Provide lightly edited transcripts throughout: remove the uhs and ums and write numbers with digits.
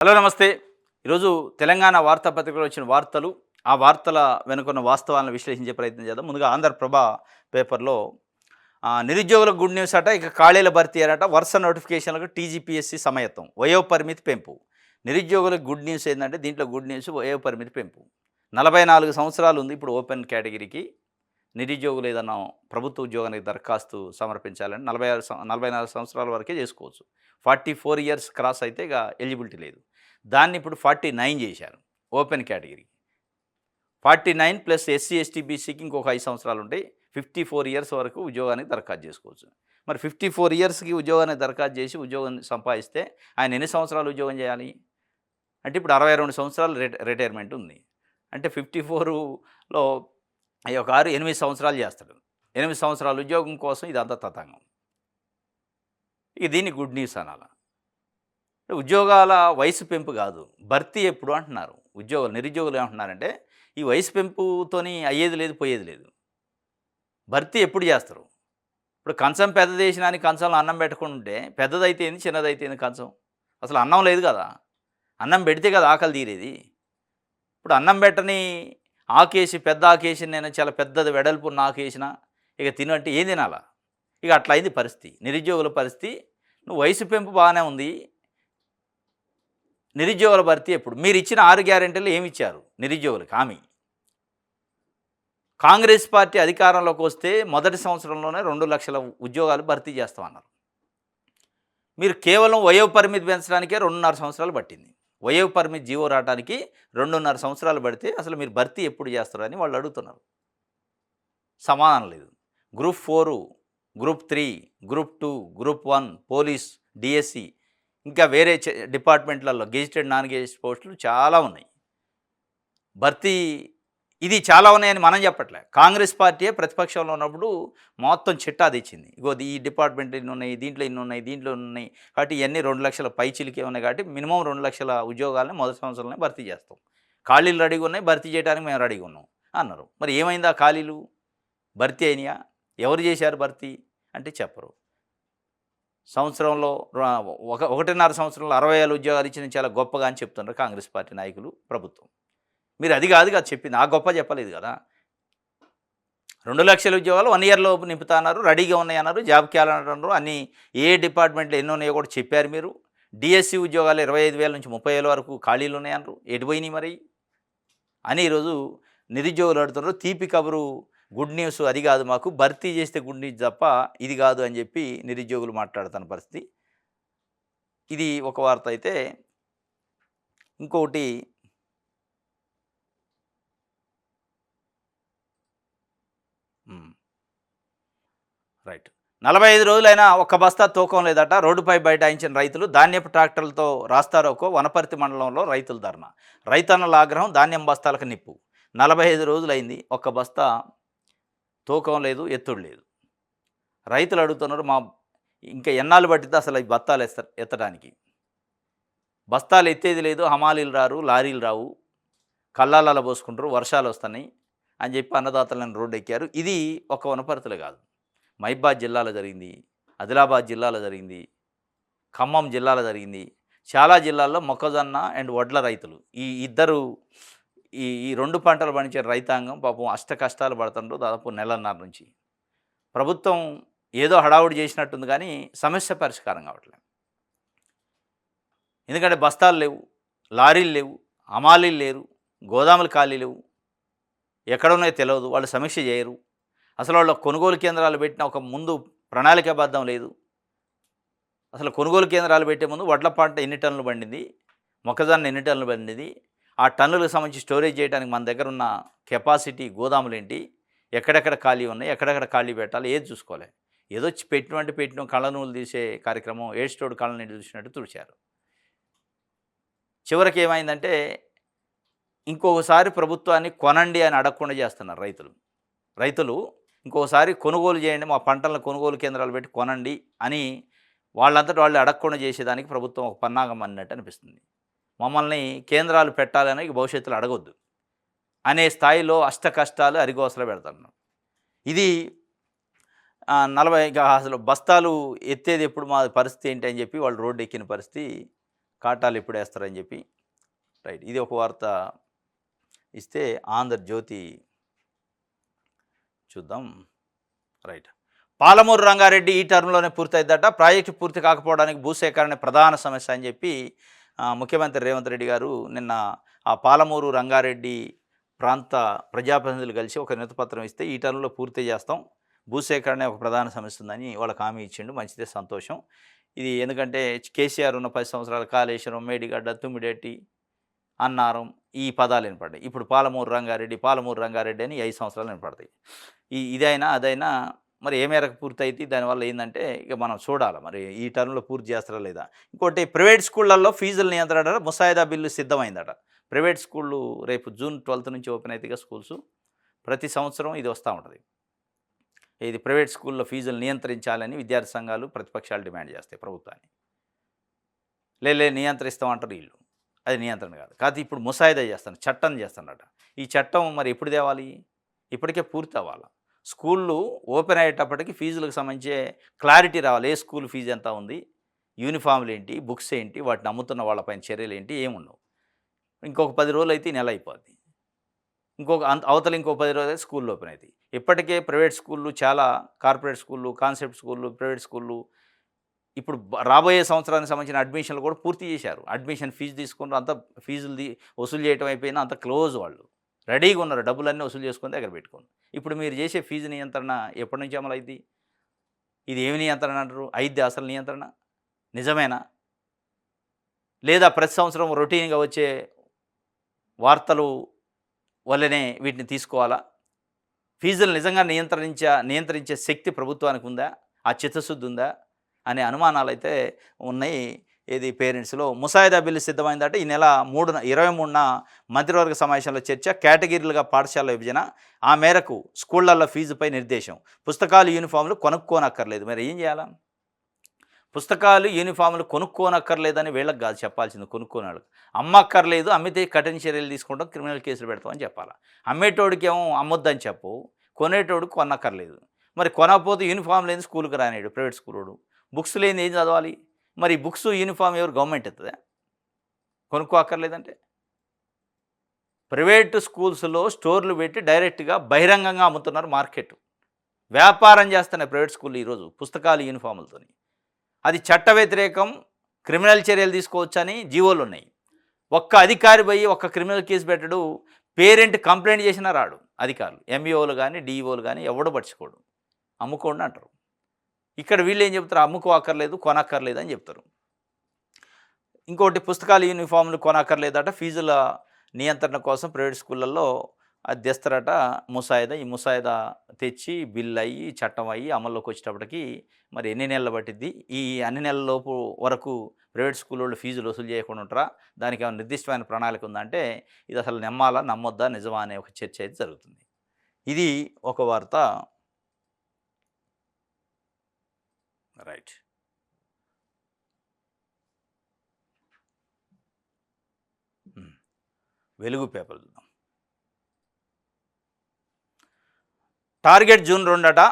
Hello నమస్తే. ఈరోజు తెలంగాణ వార్తాపత్రికలో వచ్చిన వార్తలు, ఆ వార్తల వెనుకున్న వాస్తవాలను విశ్లేషించే ప్రయత్నం చేద్దాం. ముందుగా ఆంధ్రప్రభ పేపర్‌లో నిరుద్యోగులకు గుడ్ న్యూస్ అట. ఇక ఖాళీల భర్తీ అట. వరుస నోటిఫికేషన్లకు టీజీపీఎస్సీ సమాయత్తం. వయోపరిమితి పెంపు. నిరుద్యోగులకు గుడ్ న్యూస్ ఏందంటే దీంట్లో గుడ్ న్యూస్ వయోపరిమితి పెంపు. 44 సంవత్సరాలు ఉంది ఇప్పుడు ఓపెన్ కేటగిరీకి. నిరుద్యోగులు ఏదన్నా ప్రభుత్వ ఉద్యోగానికి దరఖాస్తు సమర్పించాలని 44 సంవత్సరాల వరకే చేసుకోవచ్చు. 44 ఇయర్స్ క్రాస్ అయితే ఇక ఎలిజిబిలిటీ లేదు. దాన్ని ఇప్పుడు 49 చేశారు open category. 49 plus SC, ST, బీసీకి ఇంకొక 5 సంవత్సరాలు ఉంటాయి. 54 ఇయర్స్ వరకు ఉద్యోగానికి దరఖాస్తు చేసుకోవచ్చు. మరి 54 ఇయర్స్‌కి ఉద్యోగానికి దరఖాస్తు చేసి ఉద్యోగం సంపాదిస్తే ఆయన ఎన్ని సంవత్సరాలు ఉద్యోగం చేయాలి? అంటే ఇప్పుడు 62 సంవత్సరాలు రిటైర్మెంట్ ఉంది. అంటే 54లో ఒక 8 సంవత్సరాలు చేస్తాడు. 8 సంవత్సరాల ఉద్యోగం కోసం ఇదంతా తతంగం. ఇక దీన్ని గుడ్ న్యూస్ అనాల. ఉద్యోగాల వయసు పెంపు కాదు, భర్తీ ఎప్పుడు అంటున్నారు. నిరుద్యోగులు ఏమంటున్నారంటే ఈ వయసు పెంపుతోని అయ్యేది లేదు, పోయేది లేదు. భర్తీ ఎప్పుడు చేస్తారు? ఇప్పుడు కంచం పెద్దది వేసినానికి కంచంలో అన్నం పెట్టకుండా ఉంటే పెద్దదైతే ఏంది, చిన్నదైతే ఏంది కంచం? అసలు అన్నం లేదు కదా! అన్నం పెడితే కదా ఆకలి తీరేది. ఇప్పుడు అన్నం పెట్టని ఆకేసి పెద్ద ఆకేసి నేను చాలా పెద్దది వెడల్పున్న ఆకేసిన ఇక తినంటే ఏం తినాలా? ఇక అట్లా అయింది పరిస్థితి. నిరుద్యోగుల పరిస్థితి. నువ్వు వయసు పెంపు బాగానే ఉంది. నిరుద్యోగుల భర్తీ ఎప్పుడు? మీరు ఇచ్చిన 6 గ్యారెంటీలు ఏమి ఇచ్చారు నిరుద్యోగులకు హామీ? కాంగ్రెస్ పార్టీ అధికారంలోకి వస్తే మొదటి సంవత్సరంలోనే 2 లక్షల ఉద్యోగాలు భర్తీ చేస్తామన్నారు. మీరు కేవలం వయో పరిమితి పెంచడానికే 2.5 సంవత్సరాలు పట్టింది. వయో పరిమితి జీవో రావడానికి 2.5 సంవత్సరాలు పడితే అసలు మీరు భర్తీ ఎప్పుడు చేస్తారని వాళ్ళు అడుగుతున్నారు. సమాధానం లేదు. Group 4, group 3, group 2, group 1, police, DSC, ఇంకా వేరే డిపార్ట్మెంట్లలో గెజిటెడ్, నాన్ గెజిటెడ్ పోస్టులు చాలా ఉన్నాయి. భర్తీ ఇది చాలా ఉన్నాయని మనం చెప్పట్లే. కాంగ్రెస్ పార్టీయే ప్రతిపక్షంలో ఉన్నప్పుడు మొత్తం చిట్టా తెచ్చింది. ఇగో ఈ డిపార్ట్మెంట్ ఇన్ని ఉన్నాయి, దీంట్లో ఇన్ని ఉన్నాయి, దీంట్లో ఉన్నాయి. కాబట్టి ఇవన్నీ 2 లక్షల పైచిలికే ఉన్నాయి కాబట్టి మినిమం 2 లక్షల ఉద్యోగాలని మొదటి సంవత్సరంలోనే భర్తీ చేస్తాం. ఖాళీలు రెడీగా ఉన్నాయి, భర్తీ చేయడానికి మేము రెడీగా ఉన్నాం అన్నారు. మరి ఏమైంది ఆ ఖాళీలు? భర్తీ అయినాయా? ఎవరు చేశారు భర్తీ అంటే చెప్పరు. సంవత్సరంలో 1.5 సంవత్సరంలో 60,000 ఉద్యోగాలు ఇచ్చిన చాలా గొప్పగా అని చెప్తున్నారు కాంగ్రెస్ పార్టీ నాయకులు, ప్రభుత్వం. మీరు అది కాదు కదా చెప్పింది, ఆ గొప్ప చెప్పలేదు కదా. 2 లక్షల ఉద్యోగాలు 1 ఇయర్‌లోపు నింపుతా అన్నారు, రెడీగా ఉన్నాయి అన్నారు, జాబ్ క్యాలెండర్ అన్నారు, అన్నీ ఏ డిపార్ట్మెంట్లో ఎన్ని ఉన్నాయో కూడా చెప్పారు మీరు. డిఎస్సి ఉద్యోగాలు 25,000 నుంచి 30,000 వరకు ఖాళీలు ఉన్నాయన్నారు. ఎటు పోయినాయి మరి అని ఈరోజు నిరుద్యోగులు అడుగుతున్నారు. తీపి కబురు గుడ్ న్యూస్ అది కాదు, మాకు భర్తీ చేస్తే గుడ్ న్యూస్ తప్ప ఇది కాదు అని చెప్పి నిరుద్యోగులు మాట్లాడుతున్న పరిస్థితి. ఇది ఒక వార్త అయితే, ఇంకొకటి రైట్. 45 రోజులైనా ఒక్క బస్తా తూకం లేదట. రోడ్డుపై బైఠాయించిన రైతులు. ధాన్యపు ట్రాక్టర్లతో రాస్తారోకో. వనపర్తి మండలంలో రైతుల ధర్నా. రైతన్నల ఆగ్రహం, ధాన్యం బస్తాలకు నిప్పు. 45 రోజులైంది, ఒక్క బస్తా తూకం లేదు, ఎత్తుడు లేదు. రైతులు అడుగుతున్నారు, ఇంకా ఎన్నాళ్ళు పట్టిద్దో అసలు ఈ బస్తాలు ఎత్తడానికి. బస్తాలు ఎత్తేది లేదు, హమాలీలు రారు, లారీలు రావు, కళ్ళాలలో పోసుకుంటారు, వర్షాలు వస్తున్నాయి అని చెప్పి అన్నదాతలను రోడ్డు ఎక్కారు. ఇది ఒక వనపర్తిలో కాదు, మహబూబాబాద్ జిల్లాలో జరిగింది, ఆదిలాబాద్ జిల్లాలో జరిగింది, ఖమ్మం జిల్లాలో జరిగింది. చాలా జిల్లాల్లో మొక్కజొన్న అండ్ వడ్ల రైతులు ఈ ఇద్దరు ఈ 2 పంటలు పండించే రైతాంగం పాపం అష్ట కష్టాలు పడుతుండ్రు దాదాపు నెలన్నర నుంచి. ప్రభుత్వం ఏదో హడావుడి చేసినట్టుంది కానీ సమస్య పరిష్కారం కావట్లేదు. ఎందుకంటే బస్తాలు లేవు, లారీలు లేవు, హమాలీలు లేరు, గోదాములు ఖాళీ లేవు, ఎక్కడున్నాయో తెలియదు, వాళ్ళు సమీక్ష చేయరు. అసలు వాళ్ళ కొనుగోలు కేంద్రాలు పెట్టిన ఒక ముందు ప్రణాళికాబద్ధం లేదు. అసలు కొనుగోలు కేంద్రాలు పెట్టే ముందు వడ్ల పంట ఎన్ని టన్నులు పండింది, మొక్కజొన్న ఎన్ని టన్నులు పండింది, ఆ టన్నులకు సంబంధించి స్టోరేజ్ చేయడానికి మన దగ్గర ఉన్న కెపాసిటీ, గోదాములు ఏంటి, ఎక్కడెక్కడ ఖాళీ ఉన్నాయి, ఎక్కడెక్కడ ఖాళీ పెట్టాలి, ఏది చూసుకోవాలి. ఏదో పెట్టిన కళ్ళ నూలు తీసే కార్యక్రమం, ఏడ్స్టోడు కళ్ళ నీళ్ళు చూసినట్టు తుడిచారు. చివరికి ఏమైందంటే ఇంకొకసారి ప్రభుత్వాన్ని కొనండి అని అడగకుండా చేస్తున్నారు రైతులు. ఇంకోసారి కొనుగోలు చేయండి, మా పంటలను కొనుగోలు కేంద్రాలు పెట్టి కొనండి అని వాళ్ళంతటా వాళ్ళు అడగకుండా చేసేదానికి ప్రభుత్వం ఒక పన్నాగం అన్నట్టు అనిపిస్తుంది. మమ్మల్ని కేంద్రాలు పెట్టాలని భవిష్యత్తులో అడగొద్దు అనే స్థాయిలో అష్ట కష్టాలు అరిగోసలు పెడుతున్నాం. ఇది 40 అసలు బస్తాలు ఎత్తేది ఎప్పుడు, మా పరిస్థితి ఏంటి అని చెప్పి వాళ్ళు రోడ్డు ఎక్కిన పరిస్థితి కాటాలు ఎప్పుడు వేస్తారని చెప్పి. రైట్, ఇది ఒక వార్త ఇస్తే ఆంధ్రజ్యోతి చూద్దాం. రైట్, పాలమూరు రంగారెడ్డి ఈ టర్మ్లోనే పూర్తయిద్దట, ప్రాజెక్టు పూర్తి కాకపోవడానికి భూసేకరణ ప్రధాన సమస్య అని చెప్పి ముఖ్యమంత్రి రేవంత్ రెడ్డి గారు నిన్న ఆ పాలమూరు రంగారెడ్డి ప్రాంత ప్రజాప్రతినిధులు కలిసి ఒక వినతిపత్రం ఇస్తే ఈ టర్మ్లో పూర్తి చేస్తాం, భూసేకరణ ఒక ప్రధాన సమస్య ఉందని వాళ్ళకి హామీ ఇచ్చిండు. మంచిదే, సంతోషం. ఇది ఎందుకంటే కేసీఆర్ ఉన్న 10 సంవత్సరాలు కాళేశ్వరం, మేడిగడ్డ, తుమ్మిడేటి, అన్నారం ఈ పదాలు వినపడ్డాయి. ఇప్పుడు పాలమూరు రంగారెడ్డి అని 5 సంవత్సరాలు వినపడతాయి. ఇదైనా అదైనా మరి ఏ మేరకు పూర్తి అయితే దానివల్ల ఏంటంటే ఇక మనం చూడాలి మరి ఈ టర్మ్లో పూర్తి చేస్తారా లేదా. ఇంకోటి, ప్రైవేట్ స్కూళ్ళల్లో ఫీజుల నియంత్రణ ముసాయిదా బిల్లు సిద్ధమైందట. ప్రైవేట్ స్కూళ్ళు రేపు జూన్ 12 నుంచి ఓపెన్ అవుతాయిగా స్కూల్స్. ప్రతి సంవత్సరం ఇది వస్తూ ఉంటుంది. ఇది ప్రైవేట్ స్కూల్లో ఫీజులు నియంత్రించాలని విద్యార్థి సంఘాలు, ప్రతిపక్షాలు డిమాండ్ చేస్తాయి ప్రభుత్వాన్ని. నియంత్రిస్తామంటారు వీళ్ళు. అది నియంత్రణ కాదు. కాకపోతే ఇప్పుడు ముసాయిదా చేస్తాను, చట్టం చేస్తానట. ఈ చట్టం మరి ఎప్పుడు తేవాలి? ఇప్పటికే పూర్తి అవ్వాలి. స్కూళ్ళు ఓపెన్ అయ్యేటప్పటికి ఫీజులకు సంబంధించే క్లారిటీ రావాలి. ఏ స్కూల్ ఫీజు ఎంత ఉంది, యూనిఫామ్లు ఏంటి, బుక్స్ ఏంటి, వాటిని అమ్ముతున్న వాళ్ళపైన చర్యలు ఏంటి, ఏముండవు. ఇంకొక 10 రోజులు అయితే నెల అయిపోద్ది. అవతల ఇంకో 10 రోజులు అయితే స్కూళ్ళు ఓపెన్ అవుతాయి. ఇప్పటికే ప్రైవేట్ స్కూళ్ళు చాలా, కార్పొరేట్ స్కూళ్ళు, కాన్సెప్ట్ స్కూళ్ళు, ప్రైవేట్ స్కూళ్ళు ఇప్పుడు రాబోయే సంవత్సరానికి సంబంధించిన అడ్మిషన్లు కూడా పూర్తి చేశారు. అడ్మిషన్ ఫీజు తీసుకున్నారు, అంత ఫీజులు వసూలు చేయడం అయిపోయినా అంత క్లోజ్, వాళ్ళు రెడీగా ఉన్నారు, డబ్బులన్నీ వసూలు చేసుకుని దగ్గర పెట్టుకోండి. ఇప్పుడు మీరు చేసే ఫీజు నియంత్రణ ఎప్పటి నుంచి అమలు అయింది? ఇది ఏమి నియంత్రణ అంటారు? అయిద్ది అసలు నియంత్రణ? నిజమేనా? లేదా ప్రతి సంవత్సరం రొటీన్గా వచ్చే వార్తలు వల్లనే వీటిని తీసుకోవాలా? ఫీజులు నిజంగా నియంత్రించే శక్తి ప్రభుత్వానికి ఉందా? ఆ చిత్తశుద్ధి ఉందా అనే అనుమానాలు అయితే ఉన్నాయి. ఏది పేరెంట్స్లో. ముసాయిదా బిల్లు సిద్ధమైందంటే ఈ నెల 23న మంత్రివర్గ సమావేశంలో చర్చ, కేటగిరీలుగా పాఠశాల విభజన, ఆ మేరకు స్కూళ్లలో ఫీజుపై నిర్దేశం. పుస్తకాలు, యూనిఫామ్లు కొనుక్కోనక్కర్లేదు. మరి ఏం చేయాలా? పుస్తకాలు, యూనిఫామ్లు కొనుక్కోనక్కర్లేదని వీళ్ళకి కాదు చెప్పాల్సింది, కొనుక్కోనాడు. అమ్మక్కర్లేదు, అమ్మితే కఠిన చర్యలు తీసుకుంటాం, క్రిమినల్ కేసులు పెడతామని చెప్పాలి. అమ్మేటోడికి ఏమో అమ్మొద్దని చెప్పు, కొనేటోడికి కొనక్కర్లేదు. మరి కొనకపోతే యూనిఫామ్ లేని స్కూల్కి రానేడు ప్రైవేట్ స్కూలోడు, బుక్స్ లేని ఏం చదవాలి? మరి బుక్స్, యూనిఫామ్ ఎవరు? గవర్నమెంట్ ఇస్తుందా? కొనుక్కో అక్కర్లేదంటే. ప్రైవేటు స్కూల్స్లో స్టోర్లు పెట్టి డైరెక్ట్గా బహిరంగంగా అమ్ముతున్నారు. మార్కెట్ వ్యాపారం చేస్తున్నాయి ప్రైవేట్ స్కూళ్ళు ఈరోజు పుస్తకాలు, యూనిఫాములతో. అది చట్ట వ్యతిరేకం, క్రిమినల్ చర్యలు తీసుకోవచ్చని జీవోలు ఉన్నాయి. ఒక్క అధికారి పోయి ఒక్క క్రిమినల్ కేసు పెట్టడు, పేరెంట్ కంప్లైంట్ చేసినా రాడు అధికారులు, ఎంఈఓలు కానీ డిఈఓలు కానీ ఎవడు పట్టించుకోడు, అమ్ముకోండి అంటారు. ఇక్కడ వీళ్ళు ఏం చెప్తారు? అమ్ముకోక్కర్లేదు, కొనక్కర్లేదు అని చెప్తారు. ఇంకోటి, పుస్తకాలు, యూనిఫామ్లు కొనక్కర్లేదట. ఫీజుల నియంత్రణ కోసం ప్రైవేట్ స్కూళ్ళల్లో అది తెస్తారట ముసాయిదా. ఈ ముసాయిదా తెచ్చి బిల్ అయ్యి, చట్టం అయ్యి అమల్లోకి వచ్చేటప్పటికి మరి ఎన్ని నెలలు పట్టిద్ది? ఈ అన్ని నెలల లోపు వరకు ప్రైవేట్ స్కూల్ వాళ్ళు ఫీజులు వసూలు చేయకుండా ఉంటారా? దానికి ఏమైనా నిర్దిష్టమైన ప్రణాళిక ఉందంటే ఇది అసలు నమ్మాలా, నమ్మొద్దా, నిజమా అనే ఒక చర్చ అయితే జరుగుతుంది. ఇది ఒక వార్త. రైట్, వెలుగు పేపర్ చూద్దాం. టార్గెట్ జూన్ 2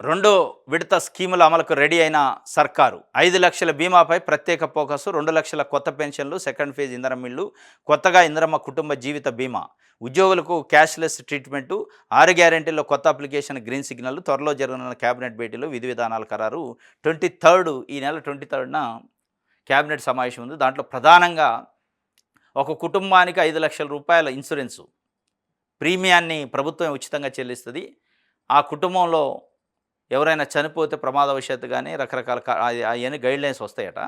రెండో విడత స్కీముల అమలుకు రెడీ అయిన సర్కారు. 5 లక్షల బీమాపై ప్రత్యేక ఫోకస్, 2 లక్షల కొత్త పెన్షన్లు, సెకండ్ ఫేజ్ ఇందిరమ్మ ఇళ్ళు, కొత్తగా ఇందిరమ్మ కుటుంబ జీవిత బీమా, ఉద్యోగులకు క్యాష్లెస్ ట్రీట్మెంటు, 6 గ్యారెంటీల్లో కొత్త అప్లికేషన్ గ్రీన్ సిగ్నల్, త్వరలో జరగనున్న కేబినెట్ భేటీలో విధి విధానాల ఖరారు. 23 ఈ నెల 23న కేబినెట్ సమావేశం ఉంది. దాంట్లో ప్రధానంగా ఒక కుటుంబానికి 5 లక్షల రూపాయల ఇన్సూరెన్సు ప్రీమియాన్ని ప్రభుత్వం ఉచితంగా చెల్లిస్తుంది. ఆ కుటుంబంలో ఎవరైనా చనిపోతే ప్రమాదవశాత్తు కానీ రకరకాల అవన్నీ గైడ్లైన్స్ వస్తాయట.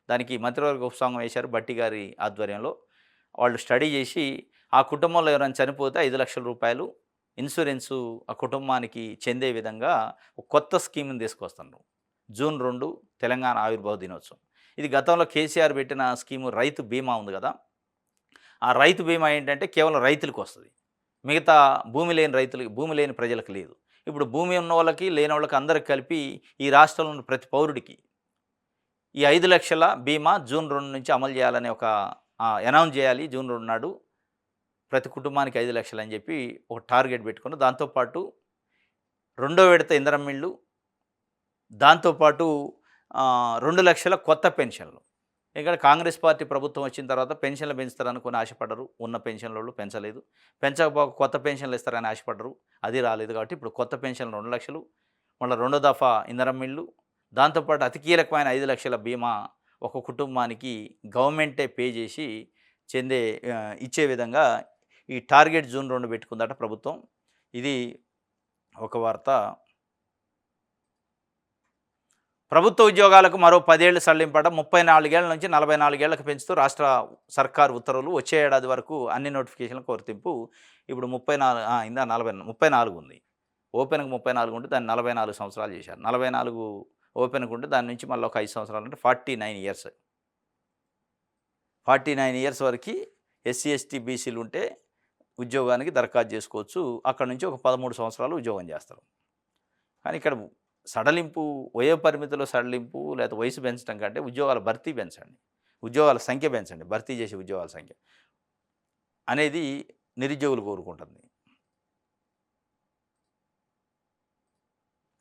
దానికి మంత్రివర్గ ఉపసంఘం వేశారు బట్టి గారి ఆధ్వర్యంలో. వాళ్ళు స్టడీ చేసి ఆ కుటుంబంలో ఎవరైనా చనిపోతే 5 లక్షల రూపాయలు ఇన్సూరెన్సు ఆ కుటుంబానికి చెందే విధంగా ఒక కొత్త స్కీమ్ని తీసుకొస్తున్నారు. జూన్ 2 తెలంగాణ ఆవిర్భావ దినోత్సవం. ఇది గతంలో కేసీఆర్ పెట్టిన స్కీము రైతు బీమా ఉంది కదా. ఆ రైతు బీమా ఏంటంటే కేవలం రైతులకు వస్తుంది, మిగతా భూమి లేని ప్రజలకు లేదు. ఇప్పుడు భూమి ఉన్న వాళ్ళకి, లేని వాళ్ళకి అందరికి కలిపి ఈ రాష్ట్రంలో ప్రతి పౌరుడికి ఈ 5 లక్షల బీమా జూన్ 2 నుంచి అమలు చేయాలని ఒక అనౌన్స్ చేయాలి. జూన్ 2 నాడు ప్రతి కుటుంబానికి 5 లక్షలు అని చెప్పి ఒక టార్గెట్ పెట్టుకుని, దాంతోపాటు రెండో విడత ఇందిరమ్మ ఇళ్ళు, దాంతోపాటు 2 లక్షల కొత్త పెన్షన్లు. ఎందుకంటే కాంగ్రెస్ పార్టీ ప్రభుత్వం వచ్చిన తర్వాత పెన్షన్లు పెంచుతారనుకుని ఆశపడ్డరు. ఉన్న పెన్షన్లోళ్ళు పెంచలేదు. పెంచకపోక కొత్త పెన్షన్లు ఇస్తారని ఆశపడ్డరు. అది రాలేదు. కాబట్టి ఇప్పుడు కొత్త పెన్షన్లు 2,00,000, మళ్ళీ రెండో దఫా ఇంధనం బిల్లు, దాంతోపాటు అతి కీలకమైన 5,00,000 బీమా ఒక కుటుంబానికి గవర్నమెంటే పే చేసి చెందే ఇచ్చే విధంగా ఈ టార్గెట్ జూన్ 2 పెట్టుకుందట ప్రభుత్వం. ఇది ఒక వార్త. ప్రభుత్వ ఉద్యోగాలకు మరో 10 ఏళ్లు సడలింపట. 34 ఏళ్ల నుంచి 44 ఏళ్లకు పెంచుతూ రాష్ట్ర సర్కార్ ఉత్తర్వులు. వచ్చే ఏడాది వరకు అన్ని నోటిఫికేషన్లకు వర్తింపు. ఇప్పుడు 34 ఉంది. ఓపెన్‌కి 34 ఉంటే దాన్ని 44 సంవత్సరాలు చేశారు. 44 ఓపెన్‌కి ఉంటే దాని నుంచి మళ్ళీ ఒక 5 సంవత్సరాలు అంటే 49 ఇయర్స్. 49 ఇయర్స్ వరకు ఎస్సీ, ఎస్టీ, బీసీలు ఉంటే ఉద్యోగానికి దరఖాస్తు చేసుకోవచ్చు. అక్కడ నుంచి ఒక 13 సంవత్సరాలు ఉద్యోగం చేస్తారు. కానీ ఇక్కడ సడలింపు, వయో పరిమితిలో సడలింపు లేదా వయసు పెంచడం కంటే ఉద్యోగాల భర్తీ పెంచండి, ఉద్యోగాల సంఖ్య పెంచండి, భర్తీ చేసే ఉద్యోగాల సంఖ్య అనేది నిరుద్యోగులు కోరుకుంటుంది.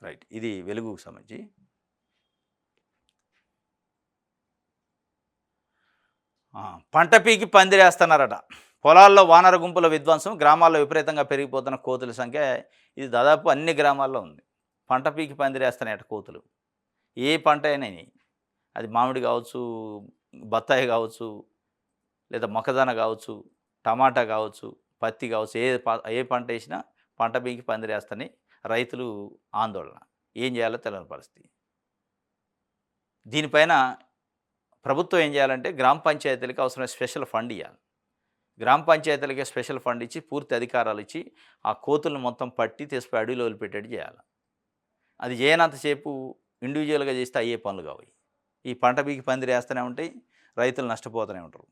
రైట్, ఇది వెలుగుకు సంబంధించి. పంట పీకి పందిరేస్తున్నారట. పొలాల్లో వానర గుంపుల విధ్వంసం, గ్రామాల్లో విపరీతంగా పెరిగిపోతున్న కోతుల సంఖ్య. ఇది దాదాపు అన్ని గ్రామాల్లో ఉంది. పంట పీకి పందిరేస్తున్నాయట కోతులు. ఏ పంట అయినా, అది మామిడి కావచ్చు, బత్తాయి కావచ్చు, లేదా మొక్కజొన్న కావచ్చు, టమాటా కావచ్చు, పత్తి కావచ్చు, ఏ పంట వేసినా పంట పీకి పందిరేస్తాని రైతులు ఆందోళన. ఏం చేయాలో తెలియని పరిస్థితి. దీనిపైన ప్రభుత్వం ఏం చేయాలంటే గ్రామ పంచాయతీలకు అవసరమైన స్పెషల్ ఫండ్ ఇవ్వాలి. గ్రామ పంచాయతీలకే స్పెషల్ ఫండ్ ఇచ్చి పూర్తి అధికారాలు ఇచ్చి ఆ కోతులను మొత్తం పట్టి తీసుకుపోయి అడవిలో వదిలిపెట్టేట్టు చేయాలి. అది చేయనంతసేపు ఇండివిజువల్గా చేస్తే అయ్యే పనులు కావు. ఈ పంట బీకి పందిరి వేస్తూనే ఉంటాయి, రైతులు నష్టపోతూనే ఉంటారు.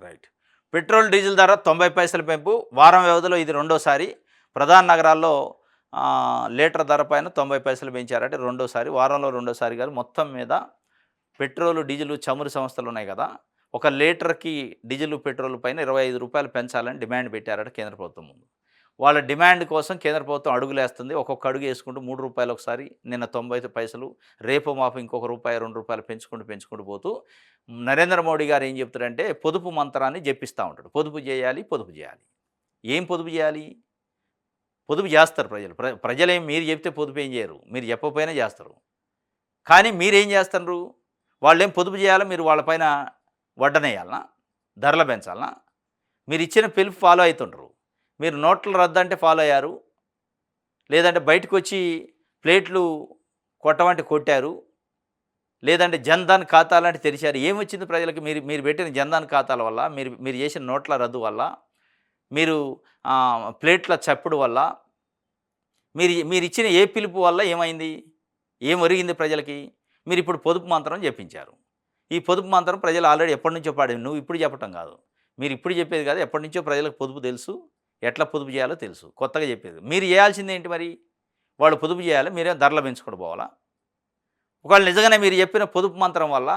రైట్, పెట్రోల్ డీజిల్ ధర 90 పైసల పెంపు. వారం వ్యవధిలో ఇది రెండోసారి. ప్రధాన నగరాల్లో లీటర్ ధర పైన 90 పైసలు పెంచారంటే రెండోసారి, వారంలో రెండోసారి కాదు. మొత్తం మీద పెట్రోలు, డీజిల్, చమురు సంస్థలు ఉన్నాయి కదా, ఒక లీటర్కి డీజిల్, పెట్రోల్ పైన 25 రూపాయలు పెంచాలని డిమాండ్ పెట్టారట కేంద్ర ప్రభుత్వం ముందు. వాళ్ళ డిమాండ్ కోసం కేంద్ర ప్రభుత్వం అడుగులేస్తుంది. ఒక్కొక్క అడుగు వేసుకుంటూ 3 రూపాయలు ఒకసారి, నిన్న 90 పైసలు, రేపు మాపు ఇంకొక రూపాయి 2 రూపాయలు పెంచుకుంటూ పోతూ నరేంద్ర మోడీ గారు ఏం చెప్తారంటే పొదుపు మంత్రాన్ని జపిస్తూ ఉంటాడు. పొదుపు చేయాలి, పొదుపు చేయాలి. ఏం పొదుపు చేయాలి? పొదుపు చేస్తారు ప్రజలు. ప్రజలేం మీరు చెప్తే పొదుపు ఏం చేయరు, మీరు చెప్పకపోయినా చేస్తారు. కానీ మీరేం చేస్తున్నారు? వాళ్ళేం పొదుపు చేయాలో మీరు వాళ్ళపైన వడ్డనేయాలనా, ధరలు పెంచాలనా? మీరు ఇచ్చిన పిలుపు ఫాలో అవుతుంటారు. మీరు నోట్ల రద్దు అంటే ఫాలో అయ్యారు, లేదంటే బయటకు వచ్చి ప్లేట్లు కొట్టమంటే కొట్టారు, లేదంటే జన్ధన్ ఖాతాలంటే తెరిచారు. ఏమొచ్చింది ప్రజలకు? మీరు పెట్టిన జన్ధన్ ఖాతాల వల్ల, మీరు చేసిన నోట్ల రద్దు వల్ల, మీరు ప్లేట్ల చప్పుడు వల్ల, మీరు ఇచ్చిన ఏ పిలుపు వల్ల ఏమైంది? ఏం ఒరిగింది ప్రజలకి? మీరు ఇప్పుడు పొదుపు మంత్రం చెప్పించారు. ఈ పొదుపు మంత్రం ప్రజలు ఆల్రెడీ ఎప్పటి నుంచో పాడేది. నువ్వు ఇప్పుడు చెప్పటం కాదు, మీరు ఇప్పుడు చెప్పేది కాదు. ఎప్పటి నుంచో ప్రజలకు పొదుపు తెలుసు, ఎట్లా పొదుపు చేయాలో తెలుసు. కొత్తగా చెప్పేది మీరు చేయాల్సింది ఏంటి మరి? వాళ్ళు పొదుపు చేయాలి, మీరేం ధరలు పెంచుకుంటూ పోవాలా? ఒకవేళ నిజంగానే మీరు చెప్పిన పొదుపు మంత్రం వల్ల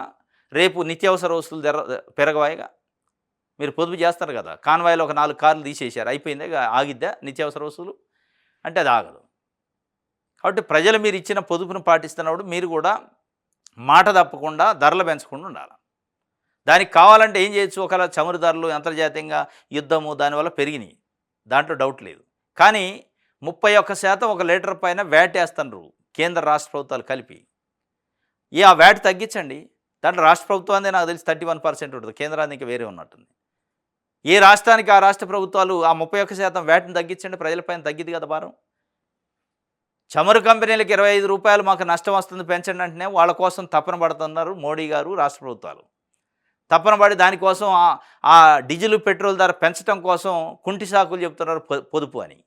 రేపు నిత్యావసర వస్తువులు ధర పెరగవాయిగా. మీరు పొదుపు చేస్తారు కదా, కాన్వాయ్లో ఒక 4 కార్లు తీసేశారు, అయిపోయిందే, ఆగిద్దా నిత్యావసర వస్తువులు? అంటే అది ఆగదు. కాబట్టి ప్రజలు మీరు ఇచ్చిన పొదుపును పాటిస్తున్నప్పుడు మీరు కూడా మాట తప్పకుండా ధరలు పెంచకుండా ఉండాలి. దానికి కావాలంటే ఏం చేయొచ్చు? ఒకవేళ చమురు ధరలు అంతర్జాతీయంగా యుద్ధము దానివల్ల పెరిగినాయి, దాంట్లో డౌట్ లేదు. కానీ 31% ఒక లీటర్ పైన వ్యాట్ వేస్తున్నారు కేంద్ర రాష్ట్ర ప్రభుత్వాలు కలిపి. ఆ వ్యాట్ తగ్గించండి. దాంట్లో రాష్ట్ర ప్రభుత్వాన్ని నాకు తెలిసి 31% ఉంటుంది, కేంద్రానికి ఇంకా వేరే ఉన్నట్టుంది. ఏ రాష్ట్రానికి ఆ రాష్ట్ర ప్రభుత్వాలు ఆ 31% వ్యాట్ని తగ్గించండి, ప్రజలపైన తగ్గిద్ది కదా భారం. చమురు కంపెనీలకు 25 రూపాయలు మాకు నష్టం వస్తుంది పెంచండి అంటేనే వాళ్ళ కోసం తపన పడుతున్నారు మోడీ గారు, రాష్ట్ర ప్రభుత్వాలు తపన పడి దానికోసం ఆ డీజిల్, పెట్రోల్ ధర పెంచడం కోసం కుంటి సాకులు చెప్తున్నారు పొదుపు అని.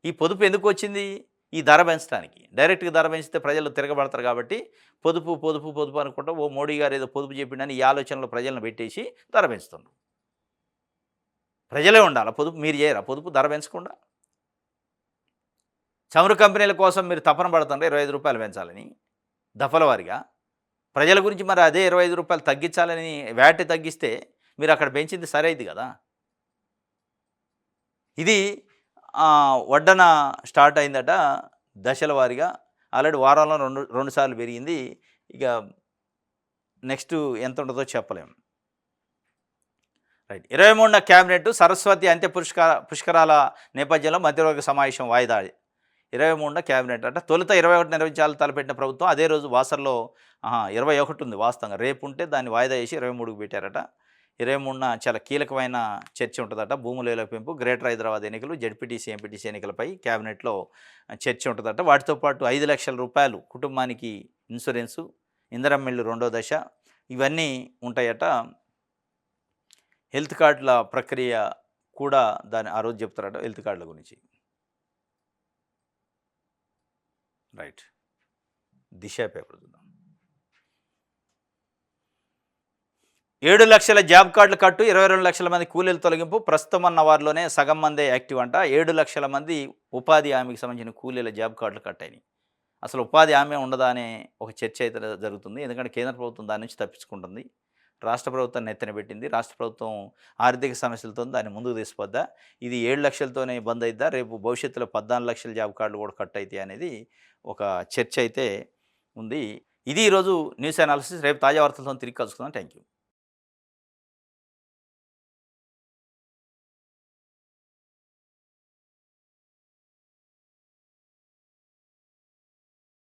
ఈ పొదుపు ఎందుకు వచ్చింది? ఈ ధర పెంచడానికి. డైరెక్ట్గా ధర పెంచితే ప్రజలు తిరగబడతారు కాబట్టి పొదుపు పొదుపు పొదుపు అనుకుంటా ఓ మోడీ గారు ఏదో పొదుపు చెప్పిండని ఈ ఆలోచనలో ప్రజలను పెట్టేసి ధర పెంచుతున్నారు. ప్రజలే ఉండాలి పొదుపు, మీరు చేయరా పొదుపు ధర పెంచకుండా? చమురు కంపెనీల కోసం మీరు తపన పడుతుంటే 25 రూపాయలు పెంచాలని దఫల వారిగా. ప్రజల గురించి మరి అదే 25 రూపాయలు తగ్గించాలని వ్యాట్ తగ్గిస్తే మీరు అక్కడ పెంచింది సరైంది కదా. ఇది వడ్డన స్టార్ట్ అయిందట దశల వారీగా. ఆల్రెడీ వారంలో రెండు సార్లు పెరిగింది. ఇక నెక్స్ట్ ఎంత ఉంటుందో చెప్పలేము. రైట్. 23న క్యాబినెట్ సరస్వతి అంత్య పుష్కరాల నేపథ్యంలో మధ్యవర్గ సమావేశం వాయిదా. 23న క్యాబినెట్ అంటే తొలుత 21 నిర్వహించాలని తలపెట్టిన ప్రభుత్వం అదే రోజు వాసర్లో 21 ఉంది వాస్తవంగా. రేపు ఉంటే దాన్ని వాయిదా చేసి 23కి పెట్టారట. 23న చాలా కీలకమైన చర్చ ఉంటుందట. భూముల వేల పెంపు, గ్రేటర్ హైదరాబాద్ ఎన్నికలు, జడ్పీటీసీ, ఎంపీటీసీ ఎన్నికలపై క్యాబినెట్లో చర్చ ఉంటుందట. వాటితో పాటు 5 లక్షల రూపాయలు కుటుంబానికి ఇన్సూరెన్సు, ఇందిరమ్మ ఇల్లు రెండో దశ ఇవన్నీ ఉంటాయట. హెల్త్ కార్డుల ప్రక్రియ కూడా ఆ రోజు చెప్తారట హెల్త్ కార్డుల గురించి. రైట్. దిశ పేపర్ చూద్దాం. 7 లక్షల జాబ్ కార్డులు కట్టు, 22 లక్షల మంది కూలీలు తొలగింపు. ప్రస్తుతం అన్న వారిలోనే సగం మందే యాక్టివ్ అంట. 7 లక్షల మంది ఉపాధి హామీకి సంబంధించిన కూలీల జాబ్ కార్డులు కట్టాయి. అసలు ఉపాధి హామీ ఉండదా అనే ఒక చర్చ అయితే జరుగుతుంది. ఎందుకంటే కేంద్ర ప్రభుత్వం దాని నుంచి తప్పించుకుంటుంది. రాష్ట్ర ప్రభుత్వం నెత్తిన పెట్టింది. రాష్ట్ర ప్రభుత్వం ఆర్థిక సమస్యలతో దాన్ని ముందుకు తీసుకుపోద్దా, ఇది 7 లక్షలతోనే బంద్ అయిద్దా, రేపు భవిష్యత్తులో 14 లక్షల జాబ్ కార్డులు కూడా కట్ అవుతాయి అనేది ఒక చర్చ అయితే ఉంది. ఇది ఈరోజు న్యూస్ అనాలిసిస్. రేపు తాజా వార్తలతో తిరిగి కలుసుకుందాం. Thank you.